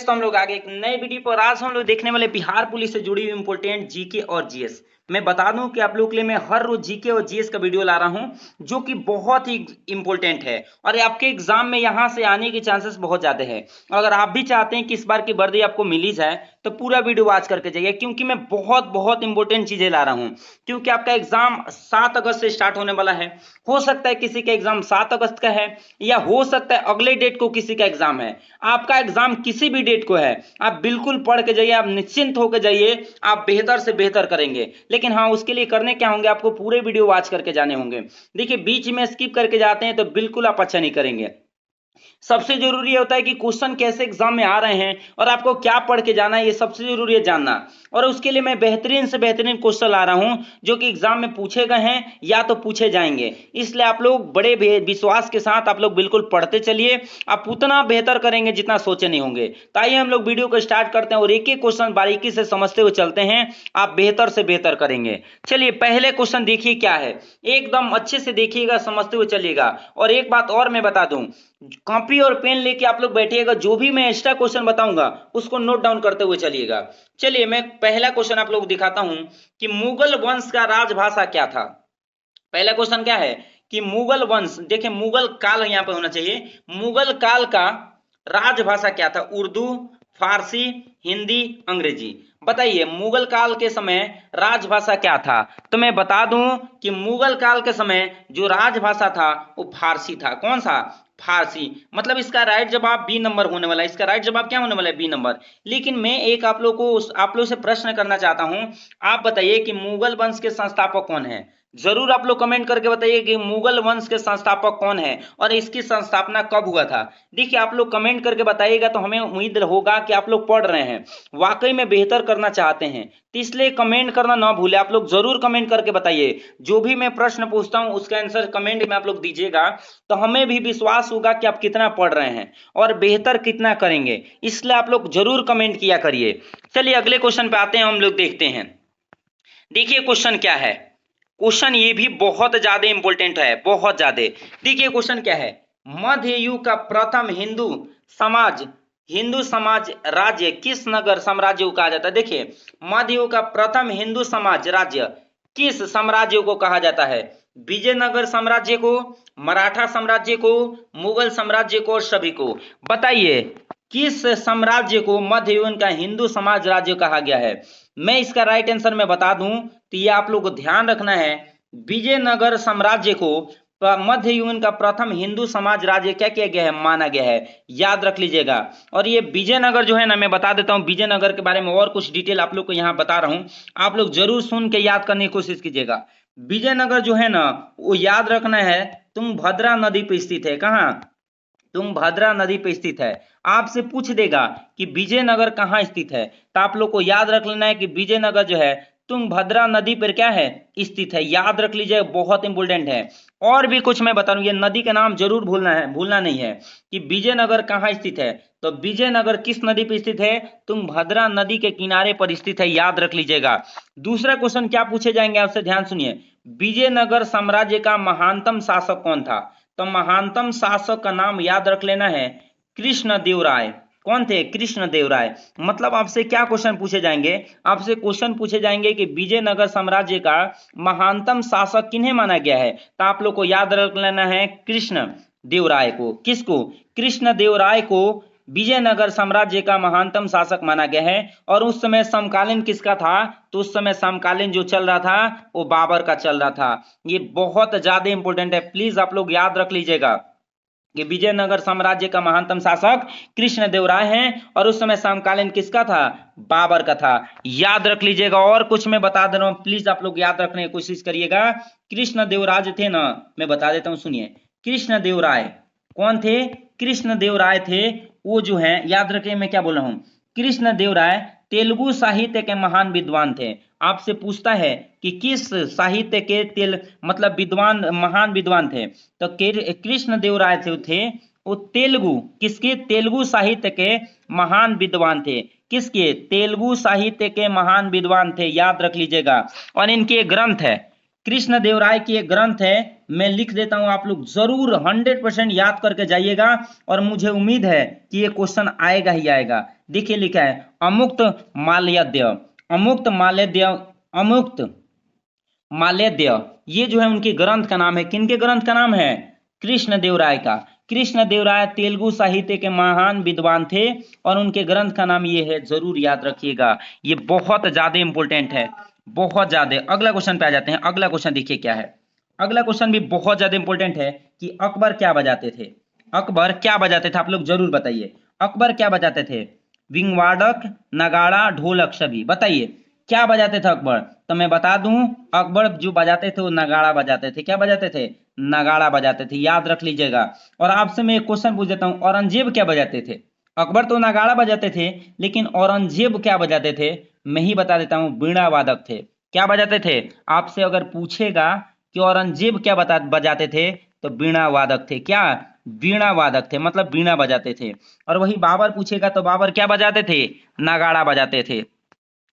दोस्तों, हम लोग आगे एक नए वीडियो पर आज हम लोग देखने वाले बिहार पुलिस से जुड़ी हुई इंपोर्टेंट जीके और जीएस। मैं बता दूं कि आप लोगों के लिए मैं हर रोज जीके और जीएस का वीडियो ला रहा हूं जो कि बहुत ही इंपॉर्टेंट है और ये आपके एग्जाम में यहां से आने के चांसेस बहुत ज्यादा है। अगर आप भी चाहते हैं कि इस बार की वर्दी आपको मिली जाए तो पूरा वीडियो वॉच करके जाइए, क्योंकि मैं बहुत बहुत इंपॉर्टेंट चीजें ला रहा हूं। क्योंकि आपका एग्जाम 7 अगस्त से स्टार्ट होने वाला है। हो सकता है किसी का एग्जाम 7 अगस्त का है या हो सकता है अगले डेट को किसी का एग्जाम है। आपका एग्जाम किसी भी डेट को है, आप बिल्कुल पढ़ के जाइए, आप निश्चिंत होकर जाइए, आप बेहतर से बेहतर करेंगे। लेकिन हाँ, उसके लिए करने क्या होंगे, आपको पूरे वीडियो वॉच करके जाने होंगे। देखिए, बीच में स्किप करके जाते हैं तो बिल्कुल आप अच्छा नहीं करेंगे। सबसे जरूरी होता है कि क्वेश्चन कैसे एग्जाम में आ रहे हैं और आपको क्या पढ़ के जाना है, ये सबसे जरूरी है जानना। और उसके लिए मैं बेहतरीन से बेहतरीन क्वेश्चन ला रहा हूं जो कि एग्जाम में पूछे गए हैं या तो पूछे जाएंगे। इसलिए आप लोग बड़े विश्वास के साथ आप लोग बिल्कुल पढ़ते चलिए, आप उतना बेहतर करेंगे जितना सोचे नहीं होंगे। तो आइए हम लोग वीडियो को स्टार्ट करते हैं और एक एक क्वेश्चन बारीकी से समझते हुए चलते हैं, आप बेहतर से बेहतर करेंगे। चलिए, पहले क्वेश्चन देखिए क्या है, एकदम अच्छे से देखिएगा, समझते हुए चलिएगा। और एक बात और मैं बता दूं, कॉपी और पेन लेके आप लोग बैठिएगा, जो भी मैं एक्स्ट्रा क्वेश्चन बताऊंगा उसको नोट डाउन करते हुए चलिएगा। चलिए, मैं पहला क्वेश्चन आप लोग दिखाता हूं कि मुगल वंश का राजभाषा क्या था। पहला क्वेश्चन क्या है कि मुगल वंश, देखिए मुगल काल यहां पर होना चाहिए, मुगल काल का राजभाषा क्या था। उर्दू, फारसी, हिंदी, अंग्रेजी। बताइए मुगल काल के समय राजभाषा क्या था। तो मैं बता दूं कि मुगल काल के समय जो राजभाषा था वो फारसी था। कौन सा? फारसी। मतलब इसका राइट जवाब बी नंबर होने वाला है। इसका राइट जवाब क्या होने वाला है? B number. लेकिन मैं एक आप लोग से प्रश्न करना चाहता हूं। आप बताइए कि मुगल वंश के संस्थापक कौन है। जरूर आप लोग कमेंट करके बताइए कि मुगल वंश के संस्थापक कौन है और इसकी संस्थापना कब हुआ था। देखिए, आप लोग कमेंट करके बताइएगा तो हमें उम्मीद होगा कि आप लोग पढ़ रहे हैं, वाकई में बेहतर करना चाहते हैं। तो इसलिए कमेंट करना ना भूले, आप लोग जरूर कमेंट करके बताइए। जो भी मैं प्रश्न पूछता हूं उसका आंसर कमेंट में आप लोग दीजिएगा तो हमें भी विश्वास होगा कि आप कितना पढ़ रहे हैं और बेहतर कितना करेंगे। इसलिए आप लोग जरूर कमेंट किया करिए। चलिए अगले क्वेश्चन पे आते हैं, हम लोग देखते हैं। देखिए क्वेश्चन क्या है। क्वेश्चन ये भी बहुत ज्यादा इंपॉर्टेंट है, बहुत ज्यादा। देखिए क्वेश्चन क्या है, मध्य युग का प्रथम हिंदू समाज राज्य किस नगर साम्राज्य को कहा जाता है। देखिए, मध्य युग का प्रथम हिंदू समाज राज्य किस साम्राज्य को कहा जाता है। विजयनगर साम्राज्य को, मराठा साम्राज्य को, मुगल साम्राज्य को और सभी को। बताइए किस साम्राज्य को मध्य युग का हिंदू समाज राज्य कहा गया है। मैं इसका राइट आंसर मैं बता दूं तो ये आप लोग को ध्यान रखना है, विजयनगर साम्राज्य को मध्य युग का प्रथम हिंदू समाज राज्य क्या किया गया है, माना गया है। याद रख लीजिएगा। और ये विजयनगर जो है ना, मैं बता देता हूं विजयनगर के बारे में और कुछ डिटेल आप लोग को यहाँ बता रहा हूं, आप लोग जरूर सुन के याद करने की कोशिश कीजिएगा। विजयनगर जो है ना, वो याद रखना है तुंगभद्रा नदी पे स्थित है। कहाँ? तुंगभद्रा नदी पे स्थित है। आपसे पूछ देगा कि विजयनगर कहाँ स्थित है, तो आप लोग को याद रख लेना है कि विजयनगर जो है तुंगभद्रा नदी पर क्या है, स्थित है। याद रख लीजिए, बहुत इंपॉर्टेंट है। और भी कुछ मैं बता रहा हूं, ये नदी का नाम जरूर भूलना नहीं है कि विजयनगर कहाँ स्थित है। तो विजयनगर किस नदी पर स्थित है? तुंगभद्रा नदी के किनारे पर स्थित है। याद रख लीजिएगा। दूसरा क्वेश्चन क्या पूछे जाएंगे आपसे, ध्यान सुनिए। विजयनगर साम्राज्य का महानतम शासक कौन था। तो महानतम शासक का नाम याद रख लेना है कृष्णदेवराय। कौन थे? कृष्णदेवराय। मतलब आपसे क्या क्वेश्चन पूछे जाएंगे, आपसे क्वेश्चन पूछे जाएंगे कि विजयनगर साम्राज्य का महानतम शासक किन्हें माना गया है। तो आप लोग को याद रख लेना है कृष्णदेवराय को। किसको? कृष्णदेवराय को विजयनगर साम्राज्य का महानतम शासक माना गया है। और उस समय समकालीन किसका था? तो उस समय समकालीन जो चल रहा था वो बाबर का चल रहा था। ये बहुत ज्यादा इंपॉर्टेंट है, प्लीज आप लोग याद रख लीजिएगा कि विजयनगर साम्राज्य का महानतम शासक कृष्णदेवराय हैं और उस समय समकालीन किसका था? बाबर का था। याद रख लीजिएगा। और कुछ मैं बता दे रहा हूं, प्लीज आप लोग याद रखने की कोशिश करिएगा। कृष्णदेवराय जो थे ना, मैं बता देता हूं, सुनिए। कृष्णदेवराय कौन थे? कृष्णदेवराय थे वो जो है, याद रखिए मैं क्या बोल रहा हूं, कृष्णदेवराय तेलुगु साहित्य के महान विद्वान थे। आपसे पूछता है कि किस साहित्य के मतलब विद्वान, महान विद्वान थे। तो कृष्णदेवराय थे वो तेलुगु, किसके? तेलुगु साहित्य के महान विद्वान थे। किसके? तेलुगु साहित्य के महान विद्वान थे। याद रख लीजिएगा। और इनके ग्रंथ है कृष्णदेवराय की एक ग्रंथ है, मैं लिख देता हूं, आप लोग जरूर 100% याद करके जाइएगा और मुझे उम्मीद है कि ये क्वेश्चन आएगा ही आएगा। देखिए लिखा है अमुक्त माल्यद्य, अमुक्त माल्यद्य, अमुक्त माल्यद्य, ये जो है उनके ग्रंथ का नाम है। किनके ग्रंथ का नाम है? कृष्णदेवराय का। कृष्णदेवराय तेलुगु साहित्य के महान विद्वान थे और उनके ग्रंथ का नाम ये है, जरूर याद रखिएगा, ये बहुत ज्यादा इंपॉर्टेंट है, बहुत ज्यादा। अगला क्वेश्चन पे आ जाते हैं। अगला क्वेश्चन देखिए क्या है, अगला क्वेश्चन भी बहुत ज्यादा इंपॉर्टेंट है कि अकबर क्या बजाते थे? अकबर क्या बजाते थे? आप लोग जरूर बताइए, अकबर क्या बजाते थे? विंगवाडक, नगाड़ा, ढोलक, सभी बताइए क्या बजाते थे अकबर? तो मैं बता दूं, अकबर जो बजाते थे वो नगाड़ा बजाते थे। क्या बजाते थे? नगाड़ा बजाते थे, याद रख लीजिएगा। और आपसे मैं एक क्वेश्चन पूछ देता हूं, औरंगजेब क्या बजाते थे? अकबर तो नगाड़ा बजाते थे, लेकिन औरंगजेब क्या बजाते थे? मैं ही बता देता हूं, वीणा वादक थे। क्या बजाते थे? आपसे अगर पूछेगा कि औरंगजेब क्या बजाते थे, तो वीणा वादक थे। क्या? वीणा वादक थे, मतलब वीणा बजाते थे। और वही बाबर पूछेगा तो बाबर क्या बजाते थे? नगाड़ा बजाते थे।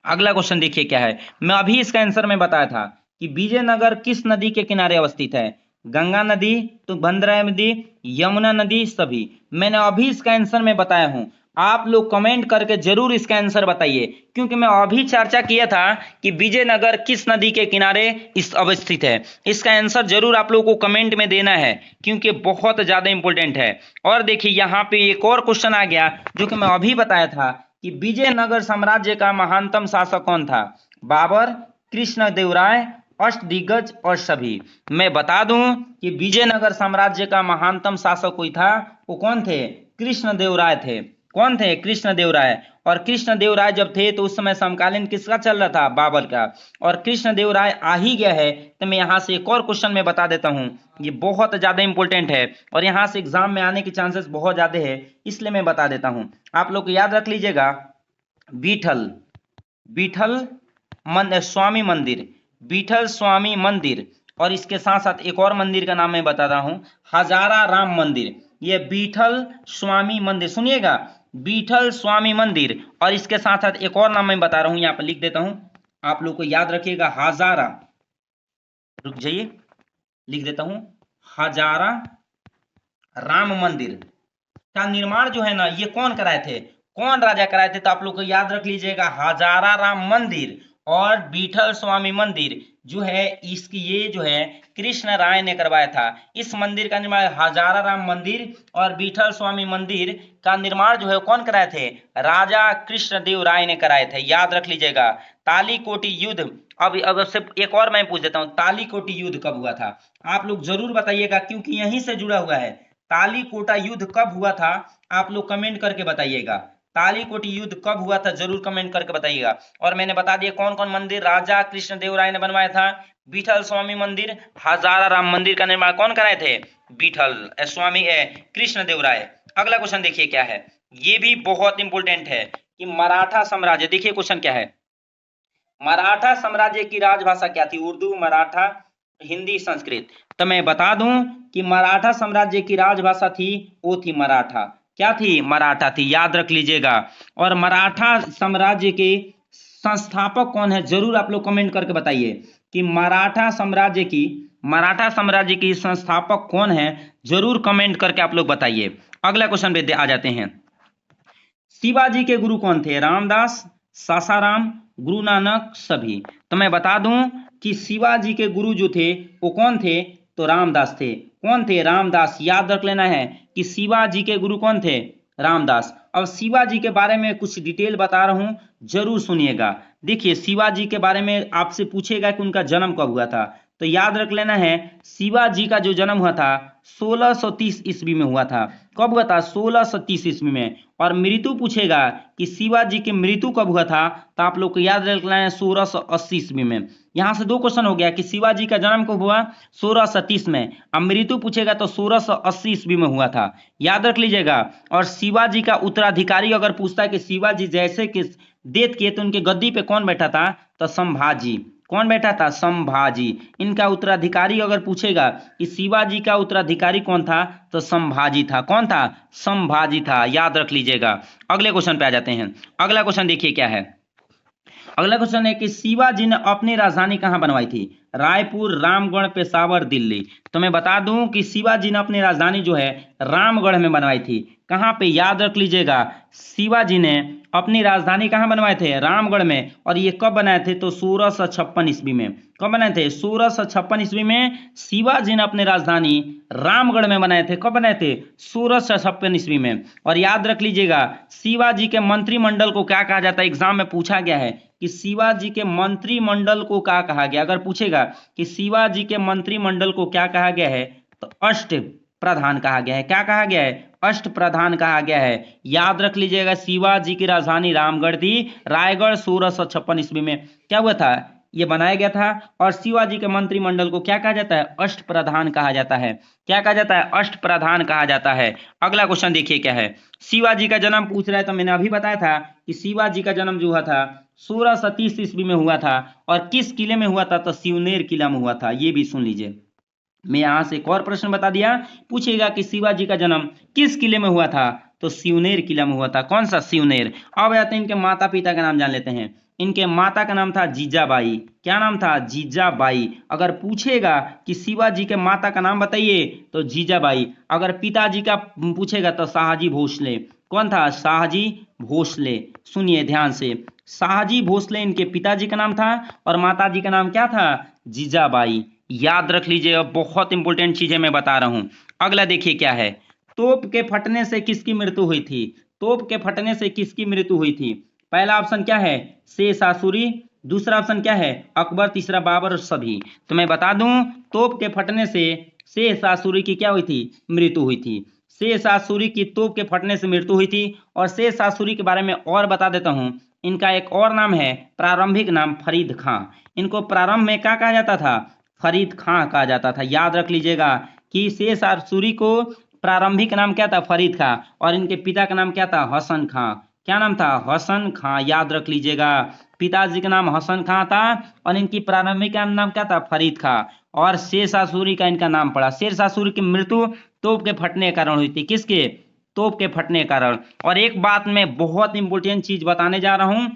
अगला क्वेश्चन देखिए क्या है, मैं अभी इसका आंसर में बताया था कि विजयनगर किस नदी के किनारे अवस्थित है? गंगा नदी, तुंगभद्रा नदी, यमुना नदी, सभी। मैंने अभी इसका आंसर में बताया हूं, आप लोग कमेंट करके जरूर इसका आंसर बताइए, क्योंकि मैं अभी चर्चा किया था कि विजयनगर किस नदी के किनारे इस अवस्थित है। इसका आंसर जरूर आप लोगों को कमेंट में देना है, क्योंकि बहुत ज्यादा इंपॉर्टेंट है। और देखिए यहाँ पे एक और क्वेश्चन आ गया, जो कि मैं अभी बताया था कि विजयनगर साम्राज्य का महानतम शासक कौन था? बाबर, कृष्णदेवराय, अष्टदिग्गज और सभी। मैं बता दूं कि विजयनगर साम्राज्य का महानतम शासक कोई था, वो कौन थे? कृष्णदेवराय थे। कौन थे? कृष्णदेवराय। और कृष्णदेवराय जब थे तो उस समय समकालीन किसका चल रहा था? बाबर का। और कृष्णदेवराय आ ही गया है तो मैं यहाँ से एक और क्वेश्चन में बता देता हूँ, ये बहुत ज्यादा इंपॉर्टेंट है और यहाँ से एग्जाम में आने के चांसेस बहुत ज्यादा है, इसलिए मैं बता देता हूँ। आप लोग याद रख लीजिएगा, बीठल, बीठल स्वामी मंदिर, बीठल स्वामी मंदिर। और इसके साथ साथ एक और मंदिर का नाम मैं बता रहा हूं, हजारा राम मंदिर। ये बीठल स्वामी मंदिर, सुनिएगा, बीठल स्वामी मंदिर। और इसके साथ साथ एक और नाम मैं बता रहा हूं, यहां पर लिख देता हूं, आप लोग को याद रखिएगा, हजारा, रुक जाइए लिख देता हूं, हजारा राम मंदिर का निर्माण जो है ना, ये कौन कराए थे? कौन राजा कराए थे? तो आप लोग को याद रख लीजिएगा, हजारा राम मंदिर और बीठल स्वामी मंदिर जो है, इसकी ये जो है कृष्ण राय ने करवाया था। इस मंदिर का निर्माण, हजारा राम मंदिर और बीठल स्वामी मंदिर का निर्माण जो है कौन कराए थे? राजा कृष्णदेव राय ने कराए थे, याद रख लीजिएगा। तालीकोटी युद्ध, अब से एक और मैं पूछ देता हूँ, तालीकोटी युद्ध कब हुआ था? आप लोग जरूर बताइएगा, क्योंकि यहीं से जुड़ा हुआ है। तालीकोटा युद्ध कब हुआ था? आप लोग कमेंट करके बताइएगा, तालीकोटी युद्ध कब हुआ था, जरूर कमेंट करके बताइएगा। और मैंने बता दिया कौन कौन मंदिर राजा कृष्णदेव राय ने बनवाया था। बीठल स्वामी मंदिर, हजारा राम मंदिर का निर्माण कौन कराए थे? बीठल स्वामी कृष्णदेव राय। अगला क्वेश्चन देखिए क्या है, ये भी बहुत इंपॉर्टेंट है कि मराठा साम्राज्य, देखिए क्वेश्चन क्या है, मराठा साम्राज्य की राजभाषा क्या थी? उर्दू, मराठा, हिंदी, संस्कृत। तो मैं बता दूं कि मराठा साम्राज्य की राजभाषा थी, वो थी मराठा। क्या थी? मराठा थी, याद रख लीजिएगा। और मराठा साम्राज्य के संस्थापक कौन है, जरूर आप लोग कमेंट करके बताइए कि मराठा साम्राज्य की संस्थापक कौन है, जरूर कमेंट करके आप लोग बताइए। अगला क्वेश्चन पे आ जाते हैं, शिवाजी के गुरु कौन थे? रामदास, सासाराम, गुरु नानक, सभी। तो मैं बता दूं कि शिवाजी के गुरु जो थे वो कौन थे? तो रामदास थे। कौन थे? रामदास। याद रख लेना है कि शिवाजी के गुरु कौन थे? रामदास। अब शिवाजी के बारे में कुछ डिटेल बता रहा हूं, जरूर सुनिएगा। देखिए शिवाजी के बारे में आपसे पूछेगा कि उनका जन्म कब हुआ था, तो याद रख लेना है, शिवाजी का जो जन्म हुआ था 1630 ईस्वी में हुआ था। कब हुआ था? 1630 ईस्वी में। और मृत्यु पूछेगा कि शिवाजी की मृत्यु कब हुआ था, तो आप लोग को याद रखना है 1680 ईस्वी में। यहां से दो क्वेश्चन हो गया कि शिवाजी का जन्म कब हुआ? 1630 में। अब मृत्यु पूछेगा तो 1680 ईस्वी में हुआ था, याद रख लीजिएगा। और शिवाजी का उत्तराधिकारी अगर पूछता है कि शिवाजी जैसे कि डेथ किए तो उनके गद्दी पे कौन बैठा था, तो संभाजी। कौन बैठा था? संभाजी। इनका उत्तराधिकारी अगर पूछेगा कि शिवाजी का उत्तराधिकारी कौन था, तो संभाजी था। कौन था? संभाजी था, याद रख लीजिएगा। अगले क्वेश्चन पे आ जाते हैं। अगला क्वेश्चन देखिए क्या है, अगला क्वेश्चन है कि शिवाजी ने अपनी राजधानी कहाँ बनवाई थी? रायपुर, रामगढ़, पेशावर, दिल्ली। तो मैं बता दूं कि शिवाजी ने अपनी राजधानी जो है रामगढ़ में बनवाई थी। कहाँ पे? याद रख लीजिएगा, शिवाजी ने अपनी राजधानी कहाँ बनवाए थे? रामगढ़ में। और ये कब बनाए थे? तो 1656 ईस्वी में। कब बनाए थे? 1656 ईस्वी में शिवाजी ने अपनी राजधानी रामगढ़ में बनाए थे। कब बनाए थे? 1656 ईस्वी में। और याद रख लीजिएगा, शिवाजी के मंत्रिमंडल को क्या कहा जाता है? एग्जाम में पूछा गया है कि शिवाजी के मंत्रिमंडल को क्या कहा गया। अगर पूछेगा कि शिवाजी के मंत्रिमंडल को क्या कहा गया है, तो अष्ट प्रधान कहा गया है। क्या कहा गया है? अष्ट प्रधान कहा गया है। याद रख लीजिएगा, शिवाजी की राजधानी रामगढ़ थी। रायगढ़ 1656 ईस्वी में क्या हुआ था? ये बनाया गया था। और शिवाजी के मंत्रिमंडल को क्या कहा जाता है? अष्ट प्रधान कहा जाता है। क्या कहा जाता है? अष्ट प्रधान कहा जाता है। अगला क्वेश्चन देखिए क्या है। शिवाजी का जन्म पूछ रहा है, तो मैंने अभी बताया था कि शिवाजी का जन्म जो हुआ था 1630 ईस्वी में हुआ था। और किस किले में हुआ था? तो शिवनेर किला में हुआ था। ये भी सुन लीजिए। मैं यहां से एक और प्रश्न बता दिया, पूछेगा कि शिवाजी का जन्म किस किले में हुआ था? तो शिवनेर किला में हुआ था। कौन सा? शिवनेर। अब आते हैं इनके माता पिता का नाम जान लेते हैं। इनके माता का नाम था जीजाबाई। क्या नाम था? जीजाबाई। अगर पूछेगा कि शिवाजी के माता का नाम बताइए, तो जीजाबाई। अगर पिताजी का पूछेगा तो शाहजी भोसले। कौन था? शाहजी भोसले। सुनिए ध्यान से, शाहजी भोसले इनके पिताजी का नाम था और माताजी का नाम क्या था? जीजाबाई। याद रख लीजिएगा, बहुत इंपॉर्टेंट चीजें मैं बता रहा हूं। अगला देखिए क्या है। तोप के फटने से किसकी मृत्यु हुई थी? तोप के फटने से किसकी मृत्यु हुई थी? पहला ऑप्शन क्या है? शेष आसुरी। दूसरा ऑप्शन क्या है? अकबर। तीसरा बाबर और सभी। तो मैं बता दूं, तोप के फटने से शेष आसुरी की क्या हुई थी? मृत्यु हुई थी। शेष आसुरी की तोप के फटने से मृत्यु हुई थी। और शेष आसुरी के बारे में और बता देता हूं, इनका एक और नाम है, प्रारंभिक नाम फरीद खां। इनको प्रारंभ में क्या कहा जाता था? फरीद खां कहा जाता था। याद रख लीजिएगा कि शेष आसुरी को प्रारंभिक नाम क्या था? फरीद खां। और इनके पिता का नाम क्या था? हसन खां। क्या नाम था? हसन खां। याद रख लीजिएगा, पिताजी का नाम हसन खां था और इनकी प्रारंभिक नाम क्या था? फरीद खां। और शेष आसुरी का इनका नाम पड़ा। शेष आसुरी की मृत्यु तोप के फटने के कारण हुई थी। किसके? तोप के फटने के कारण। और एक बात मैं बहुत इंपॉर्टेंट चीज बताने जा रहा हूं,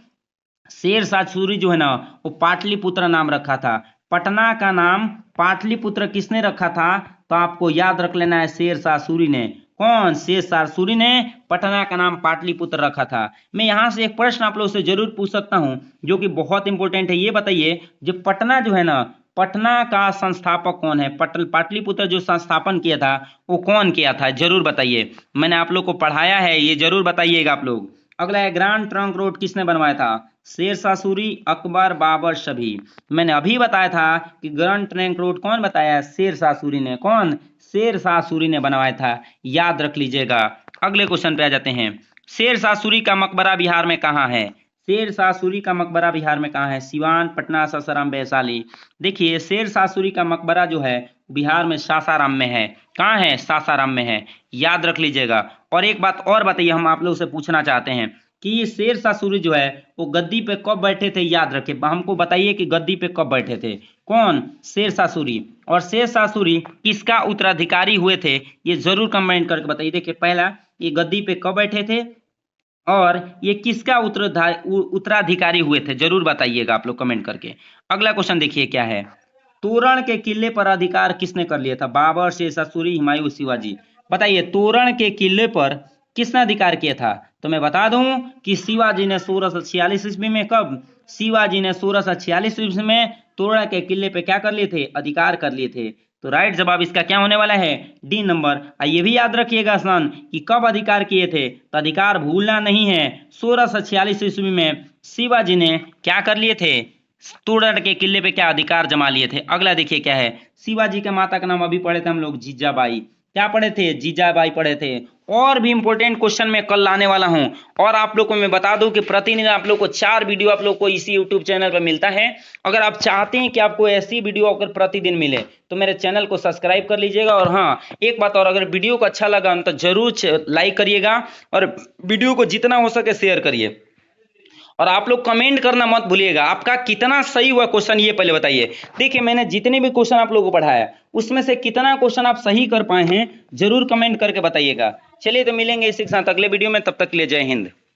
शेर आसुरी जो है ना, वो पाटलिपुत्र नाम रखा था। पटना का नाम पाटलिपुत्र किसने रखा था? तो आपको याद रख लेना है, शेर आसुरी ने। कौन? शेर आसुरी ने पटना का नाम पाटलिपुत्र रखा था। मैं यहां से एक प्रश्न आप लोगों से जरूर पूछ सकता हूं जो कि बहुत इंपॉर्टेंट है। ये बताइए, जो पटना जो है ना, पटना का संस्थापक कौन है? पाटलिपुत्र जो संस्थापन किया था वो कौन किया था? जरूर बताइए। मैंने आप लोग को पढ़ाया है, ये जरूर बताइएगा आप लोग। अगला है, ग्रांड ट्रंक रोड किसने बनवाया था? शेर आसुरी, अकबर, बाबर, सभी। मैंने अभी बताया था कि ग्रांड ट्रंक रोड कौन बताया? शेर आसुरी ने। कौन? शेर आसुरी ने बनवाया था। याद रख लीजिएगा। अगले क्वेश्चन पे आ जाते हैं। शेर आसुरी का मकबरा बिहार में कहाँ है? शेर आसुरी का मकबरा बिहार में कहाँ है? सिवान, पटना, सासाराम, वैशाली। देखिए, शेर आसुरी का मकबरा जो है बिहार में सासाराम में है। कहाँ है? सासाराम में है। याद रख लीजिएगा। और एक बात और बताइए, हम आप लोगों से पूछना चाहते हैं कि ये शेर आसुरी जो है वो गद्दी पे कब बैठे थे? याद रखे, हमको बताइए कि गद्दी पे कब बैठे थे। कौन? शेर आसुरी। और शेर आसुरी किसका उत्तराधिकारी हुए थे? ये जरूर कमेंट करके बताइए। देखिए, पहला, ये गद्दी पे कब बैठे थे और ये किसका उत्तराधिकारी हुए थे? जरूर बताइएगा आप लोग कमेंट करके। अगला क्वेश्चन देखिए क्या है। तोरण के किले पर अधिकार किसने कर लिया था? बाबर, शेर आसुरी, हुमायूं, शिवाजी। बताइए, तोरण के किले पर किसने अधिकार किया था? तो मैं बता दूं कि शिवाजी ने 1646 ईस्वी में। कब? शिवाजी ने 1646 ईस्वी में तोरण के किले पे क्या कर लिए थे? अधिकार कर लिए थे। तो राइट जवाब इसका क्या होने वाला है? D number. ये भी याद रखिएगा सन कि कब अधिकार किए थे, तो अधिकार भूलना नहीं है। 1646 ईस्वी में शिवाजी ने क्या कर लिए थे? तोरण के किले पे क्या अधिकार जमा लिए थे। अगला देखिए क्या है। शिवाजी के माता का नाम अभी पढ़े थे हम लोग, जीजाबाई। क्या पढ़े थे? जीजाबाई पढ़े थे। और भी इंपॉर्टेंट क्वेश्चन मैं कल लाने वाला हूं। और आप लोग को मैं बता दूं कि प्रतिदिन आप लोग को 4 वीडियो आप लोग को इसी यूट्यूब चैनल पर मिलता है। अगर आप चाहते हैं कि आपको ऐसी वीडियो अगर प्रतिदिन मिले तो मेरे चैनल को सब्सक्राइब कर लीजिएगा। और हाँ, एक बात और, अगर वीडियो को अच्छा लगा तो जरूर लाइक करिएगा और वीडियो को जितना हो सके शेयर करिए। और आप लोग कमेंट करना मत भूलिएगा, आपका कितना सही हुआ क्वेश्चन ये पहले बताइए। देखिए, मैंने जितने भी क्वेश्चन आप लोगों को पढ़ाया उसमें से कितना क्वेश्चन आप सही कर पाए हैं, जरूर कमेंट करके बताइएगा। चलिए, तो मिलेंगे इसी के साथ अगले वीडियो में। तब तक के लिए जय हिंद।